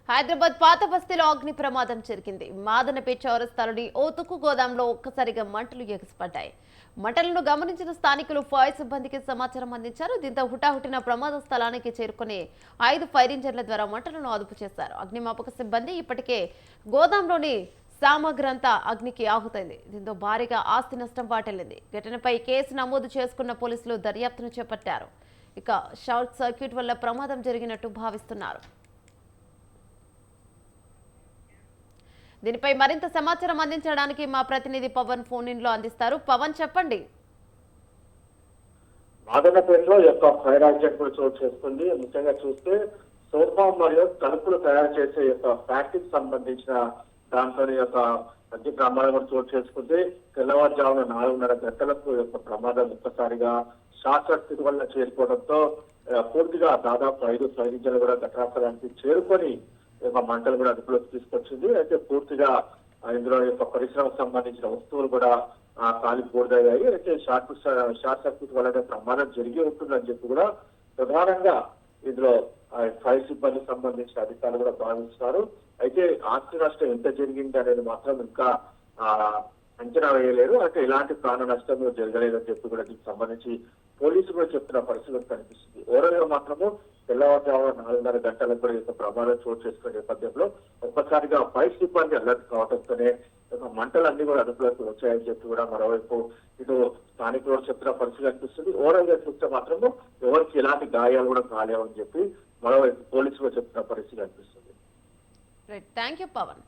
హైదరాబాద్ పాత బస్తీలో అగ్ని ప్రమాదం జరిగింది. మాదనపేట చౌరస్తాలోని ఓ తుక్కు గోదాంలో ఒక్కసారిగా మంటలు ఎగసిపడ్డాయి. మంటలను గమనించిన స్థానికులు ఫైర్ సిబ్బందికి సమాచారం అందించారు. దీంతో హుటాహుటిన ప్రమాద స్థలానికి చేరుకుని 5 ఫైర్ ఇంజన్ల ద్వారా మంటలను అదుపు చేశారు. అగ్నిమాపక సిబ్బంది ఇప్పటికే గోదాంలోని సామగ్రంతా అగ్నికి ఆహుతైంది. దీంతో భారీగా ఆస్తి నష్టం వాటిల్లింది. ఘటనపై కేసు నమోదు చేసుకున్న పోలీసులు దర్యాప్తును చేపట్టారు. ఇక షార్ట్ సర్క్యూట్ వల్ల ప్రమాదం జరిగినట్టు భావిస్తున్నారు. దీనిపై మరింత సమాచారం అందించడానికి మా ప్రతినిధి పవన్ ఫోన్ ఇన్ లో అందిస్తారు. పవన్, చెప్పండి. మాదనపేటలో యొక్క ఫైర్ యాక్సిడెంట్ కూడా చోటు చేసుకుంది. ముఖ్యంగా చూస్తే సోఫా మరియు తలుపులు తయారు చేసే యొక్క ఫ్యాక్టరీకి సంబంధించిన దాంతో యొక్క అగ్ని ప్రమాదం కూడా చోటు చేసుకుంది. తెల్లవారుజామున 4:30 గంటలకు యొక్క ప్రమాదం ఒక్కసారిగా షార్ట్ సర్క్యూట్ వల్ల చేరుకోవడంతో పూర్తిగా దాదాపు 5 ఫైర్ ఇంజన్లు కూడా ఘటనాస్థలానికి చేరుకొని మంటలు కూడా అదుపులోకి తీసుకొచ్చింది. అయితే పూర్తిగా ఇందులో యొక్క పరిశ్రమకు సంబంధించిన వస్తువులు కూడా కాలిపోయాయి. అయితే షార్ట్ సర్క్యూట్ వల్ల ప్రమాదం జరిగి ఉంటుందని చెప్పి కూడా ప్రధానంగా ఇందులో ఫైర్ సిబ్బందికి సంబంధించిన అధికారులు కూడా భావిస్తున్నారు. అయితే ఆస్తి నష్టం ఎంత జరిగింది అనేది మాత్రం ఇంకా అంచనా వేయలేరు. అంటే ఎలాంటి ప్రాణ నష్టం జరగలేదని చెప్పి కూడా దీనికి సంబంధించి పోలీసులు కూడా చెప్తున్న పరిస్థితి కనిపిస్తుంది. ఓవరాల్ గా మాత్రము తెల్లవారుజామున 4:30 గంటలకు కూడా యొక్క ప్రమాదం చోటు చేసుకునే నేపథ్యంలో ఒక్కసారిగా ఫైర్ సిబ్బంది అలర్ట్ కావడంతోనే మంటలన్నీ కూడా అదుపులోకి వచ్చాయని చెప్పి కూడా మరోవైపు ఇటు స్థానికులు చెప్తున్న పరిస్థితి కనిపిస్తుంది. ఓవరాల్ గా చూస్తే మాత్రము ఎవరికి ఎలాంటి గాయాలు కూడా కాలేవని చెప్పి మరోవైపు పోలీసులు చెప్తున్న పరిస్థితి కనిపిస్తుంది. Thank you Pawan.